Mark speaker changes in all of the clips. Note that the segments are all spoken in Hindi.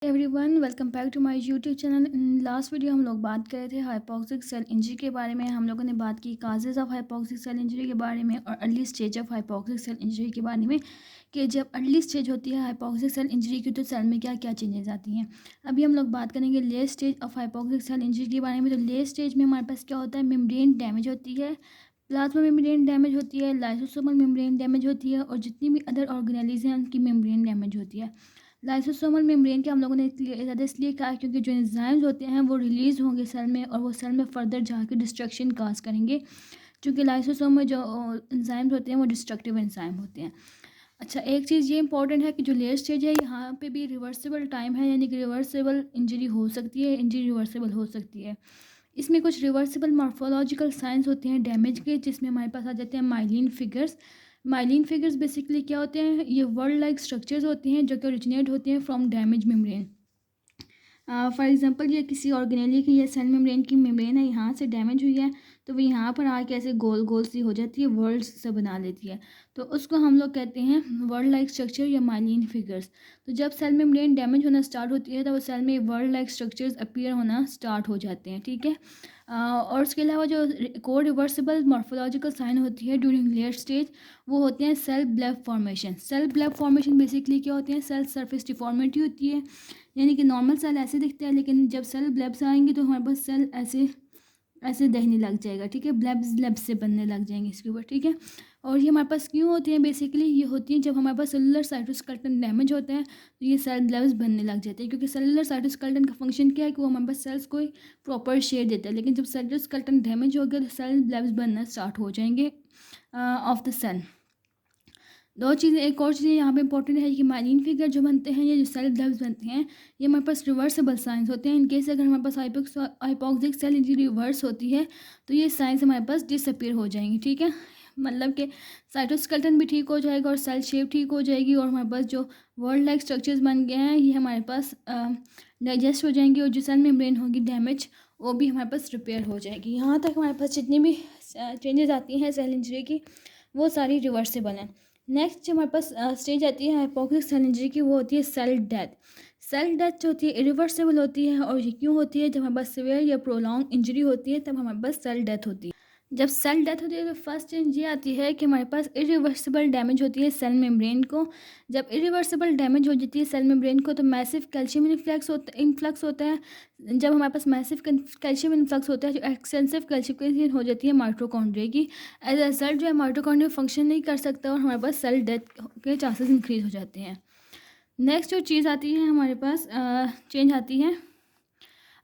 Speaker 1: Everyone welcome back to my YouTube channel. In last video हम लोग बात कर रहे थे हाइपोक्सिक सेल इंजरी के बारे में। हम लोगों ने बात की causes of hypoxic cell injury के बारे में और early stage of hypoxic cell injury के बारे में कि जब अर्ली स्टेज होती है हाइपोक्सिक सेल इंजरी की तो सेल में क्या क्या चेंजेस आती हैं। अभी हम लोग बात करेंगे late stage of hypoxic cell injury के बारे में। तो लेट स्टेज में हमारे पास क्या होता है, मेम्ब्रेन डैमेज होती है, प्लाज्मा मेम्ब्रेन डैमेज होती है, लाइसोसोमल मेम्ब्रेन डैमेज होती है और जितनी भी अदर ऑर्गेनेल्स हैं उनकी मेम्ब्रेन डैमेज होती है। लाइसोसोमल मेम्ब्रेन के हम लोगों ने ज़्यादा इसलिए कहा क्योंकि जो एंजाइम्स होते हैं वो रिलीज़ होंगे सेल में और वो सेल में फर्दर जाकर डिस्ट्रक्शन काज करेंगे, क्योंकि लाइसोसोम में जो एंजाइम्स होते हैं वो डिस्ट्रक्टिव एंजाइम होते हैं। अच्छा, एक चीज़ ये इंपॉर्टेंट है कि जो लेट स्टेज है यहाँ पे भी रिवर्सिबल टाइम है, यानी कि रिवर्सिबल इंजरी हो सकती है, इंजरी रिवर्सिबल हो सकती है। इसमें कुछ रिवर्सिबल मॉर्फोलॉजिकल साइंस होते हैं डैमेज के, जिसमें हमारे पास आ जाते हैं myelin figures. Myelin figures basically क्या होते हैं, ये वर्ल्ड लाइक स्ट्रक्चर्स होते हैं जो कि ओरिजिनेट होते हैं from damage membrane. For example ये किसी ऑर्गेनेली की या सेल मेम्ब्रेन की मेम्ब्रेन है, यहाँ से डैमेज हुई है तो वो यहाँ पर आके ऐसे गोल गोल सी हो जाती है, वर्ल्ड से बना लेती है, तो उसको हम लोग कहते हैं वर्ल्ड लाइक स्ट्रक्चर या माइलिन फिगर्स। तो जब सेल मेम्ब्रेन डैमेज होना स्टार्ट होती है तो वो सेल में वर्ल्ड लाइक स्ट्रक्चर्स अपीयर होना स्टार्ट हो जाते हैं, ठीक है। और उसके अलावा जो को रिवर्सिबल मॉर्फोलॉजिकल साइन होती है ड्यूरिंग लेट स्टेज वो होते हैं cell bleb formation. Cell bleb formation basically क्या होते हैं, सेल सरफेस डिफॉर्मिटी होती है, यानी कि नॉर्मल सेल ऐसे दिखते हैं लेकिन जब सेल ब्लेब्स आएंगे तो हमारे पास सेल ऐसे ऐसे दिखने लग जाएगा, ठीक है, ब्लेब्स से बनने लग जाएंगे इसके ऊपर, ठीक है। और ये हमारे पास क्यों होती हैं, बेसिकली ये होती हैं जब हमारे पास सेलुलर साइटोस्केलेटन डैमेज होता है तो ये सेल ब्लेब्स बनने लग जाते हैं, क्योंकि सेलुलर साइटोस्केलेटन का फंक्शन क्या है कि वो हमारे पास सेल्स को प्रॉपर शेप देता है, लेकिन जब साइटोस्केलेटन डैमेज हो गया तो सेल ब्लेब्स बनना स्टार्ट हो जाएंगे ऑफ द सेल। दो चीज़ें, एक और चीज़ यहाँ पे इंपॉर्टेंट है कि माइलिन फिगर जो बनते हैं, ये जो सेल ब्लेब्स बनते हैं ये हमारे पास रिवर्सिबल साइंस होते हैं। इनकेस अगर हमारे पास हाइपोक्सिक सेल इंजरी रिवर्स होती है तो ये साइंस हमारे पास डिसअपीयर हो जाएंगी, ठीक है। मतलब कि साइटोस्केलेटन भी ठीक हो जाएगा और सेल शेप ठीक हो जाएगी और हमारे पास जो वर्ल्ड लाइक स्ट्रक्चर्स बन गए हैं ये हमारे पास डाइजेस्ट हो जाएंगी और जो सेल मेम्ब्रेन होगी डैमेज वो भी हमारे पास रिपेयर हो जाएगी। यहाँ तक हमारे पास जितनी भी चेंजेस आती हैं सेल इंजरी की वो सारी रिवर्सिबल हैं। नेक्स्ट जो हमारे पास स्टेज आती है हाइपोक्सिक सेल इंजरी की वो होती है सेल डेथ। सेल डेथ जो होती है इरिवर्सिबल होती है और ये क्यों होती है, जब हमारे पास सिवियर या प्रोलॉन्ग इंजरी होती है तब हमारे पास सेल डेथ होती है। जब सेल डेथ होती है तो फर्स्ट चेंज ये आती है कि हमारे पास इरिवर्सिबल डैमेज होती है सेल मेम्ब्रेन को। जब इरिवर्सिबल डैमेज हो जाती है सेल मेम्ब्रेन को तो मैसिव कैल्शियम इन्फ्लक्स होता है। जब हमारे पास मैसिव कैल्शियम इन्फ्लक्स होता है जो एक्सटेंसिव कैल्शिफिकेशन हो जाती है माइटोकॉन्ड्रिया की, एज अ रिजल्ट जो है माइटोकॉन्ड्रिया फंक्शन नहीं कर सकता और हमारे पास सेल डेथ के चांसेस इंक्रीज हो जाते हैं। नेक्स्ट जो चीज़ आती है हमारे पास चेंज आती है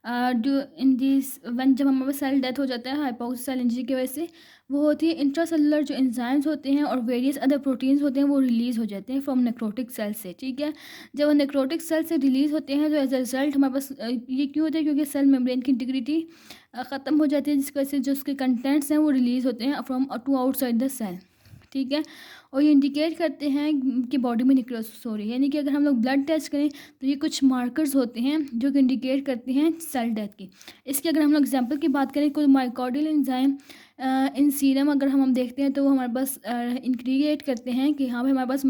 Speaker 1: इन दिस वन, जब हमारे पास सेल डेथ हो जाता है हाइपोक्सिक सेल इंजरी की वजह से, वो होती है इंट्रासेलुलर जो एंजाइम्स होते हैं और वेरियस अदर प्रोटीन्स होते हैं वो रिलीज़ हो जाते हैं फ्रॉम नेक्रोटिक सेल से, ठीक है। जब वो नेक्रोटिक सेल से रिलीज़ होते हैं तो एज अ रिजल्ट हमारे पास ये क्यों होता है, क्योंकि सेल मेम्ब्रेन की इंटीग्रिटी ख़त्म हो जाती है जिसकी वजह से जो उसके कंटेंट्स हैं वो रिलीज़ होते हैं from to outside the cell, ठीक है। और ये इंडिकेट करते हैं कि बॉडी में निक्रोसिस हो रही है, यानी कि अगर हम लोग ब्लड टेस्ट करें तो ये कुछ मार्कर्स होते हैं जो कि इंडिकेट करते हैं सेल डेथ की। इसकी अगर हम लोग एग्जांपल की बात करें, कोई माइकोडियल एंजाइम इन सीरम अगर हम देखते हैं तो वो हमारे पास इंडिकेट करते हैं कि हाँ भाई हमारे पास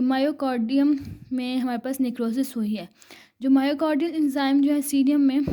Speaker 1: मायोकार्डियम में हमारे पास निक्रोसिस हुई है। जो मायोकार्डियल एंजाइम जो है सीरम में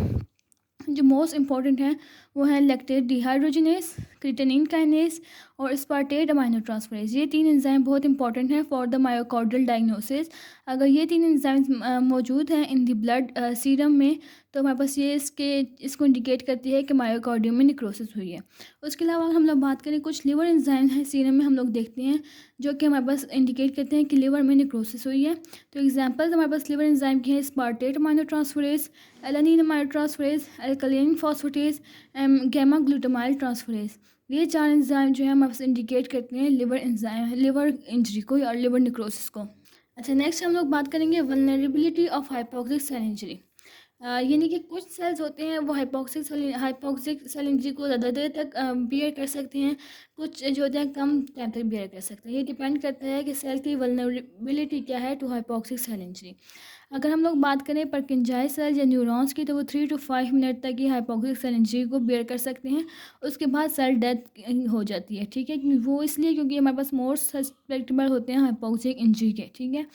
Speaker 1: जो मोस्ट इंपॉर्टेंट है वो है लैक्टेट डिहाइड्रोजिनेस, क्रिटेनिन काइनेस और स्पार्टेट अमाइनो ट्रांसफरेज। ये तीन एंजाइम बहुत इंपॉर्टेंट हैं फॉर द मायोकार्डियल डायग्नोसिस। अगर ये तीन एंजाइम्स मौजूद हैं इन द ब्लड सीरम में तो हमारे पास ये इसको इंडिकेट करती है कि मायोकार्डियम में निक्रोसिस हुई है। उसके अलावा हम लोग बात करें, कुछ लिवर एंजाइम्स हैं सीरम में हम लोग देखते हैं जो कि हमारे पास इंडिकेट करते हैं कि लिवर में निक्रोसिस हुई है। तो एग्जांपल्स हमारे पास लिवर एंजाइम की है aspartate amino transferase, alanine amino transferase, alkaline phosphatase, gamma glutamyl transferase. ये चार एंजाइम जो है हमारे पास इंडिकेट करते हैं लिवर इंजरी को या लिवर निक्रोसिस को। अच्छा, नेक्स्ट हम लोग बात करेंगे vulnerability of hypoxic cell injury. यानी कि कुछ सेल्स होते हैं वो हाइपोक्सिक सेल इंजरी को ज़्यादा देर तक बियर कर सकते हैं, कुछ जो होते हैं कम टाइम तक बियर कर सकते हैं। ये डिपेंड करता है कि सेल की वल्नरेबिलिटी क्या है टू हाइपोक्सिक सेल इंजरी। अगर हम लोग बात करें परकिंजाई सेल या न्यूरॉन्स की तो वो 3 to 5 मिनट तक ही हाइपोक्सिक सेल इंजरी को बेयर कर सकते हैं, उसके बाद सेल डेथ हो जाती है, ठीक है। वो इसलिए क्योंकि हमारे पास मोस्ट सस्पेक्टेबल होते हैं हाइपोक्सिक इंजरी के, ठीक है।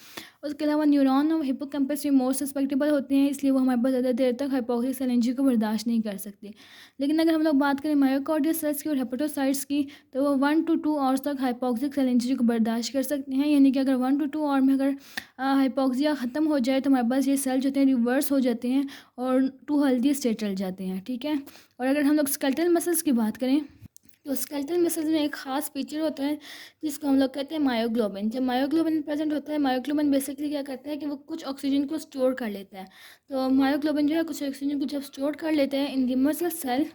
Speaker 1: उसके अलावा न्यूरॉन और हिप्पोकैम्पस में मोर सस्पेक्टेबल होते हैं, इसलिए वो हमारे पास ज़्यादा देर तक हाइपोक्सिक सेल इंजरी को बर्दाश्त नहीं कर सकते। लेकिन अगर हम लोग बात करें मायोकार्डियल सेल्स की और हेपेटोसाइट्स की, तो वो 1 to 2 आवर्स तक हाइपोक्सिक सेल इंजरी को बर्दाश्त कर सकते हैं। यानी कि अगर 1 to 2 आवर में अगर हाइपोक्सिया ख़त्म हो जाए तो हमारे पास ये सेल जो होते हैं रिवर्स हो जाते हैं और टू हेल्दी स्टेट चल जाते हैं, ठीक है। और अगर हम लोग स्केलेटल मसल्स की बात करें तो स्केलेटल मसल्स में एक ख़ास फीचर होता है जिसको हम लोग कहते हैं मायोग्लोबिन। जब मायोग्लोबिन प्रेजेंट होता है, मायोग्लोबिन बेसिकली क्या करता है कि वो कुछ ऑक्सीजन को स्टोर कर लेता है। तो मायोग्लोबिन जो है कुछ ऑक्सीजन को जब स्टोर कर लेते हैं इन द मसल सेल,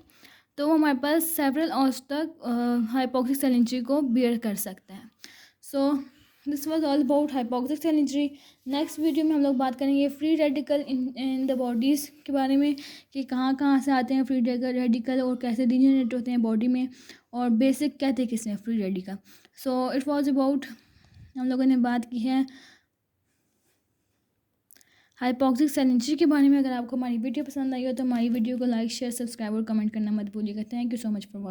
Speaker 1: तो वो हमारे पास सेवरल आवर्स तक हाइपोक्सिक सेल इंजरी को बियर कर सकता है। So this was all about hypoxic cell injury. Next video में हम लोग बात करेंगे free radical in the bodies के बारे में, कि कहाँ कहाँ से आते हैं फ्री रेडिकल और कैसे डिजेनरेट होते हैं बॉडी में, और बेसिक कहते हैं किसमें free radical. So it was about, हम लोगों ने बात की है हाइपोक्सिक सेल इंजरी के बारे में। अगर आपको हमारी वीडियो पसंद आई हो तो हमारी वीडियो को लाइक शेयर सब्सक्राइब और कमेंट करना मत भूलिएगा। Thank you so much for watching.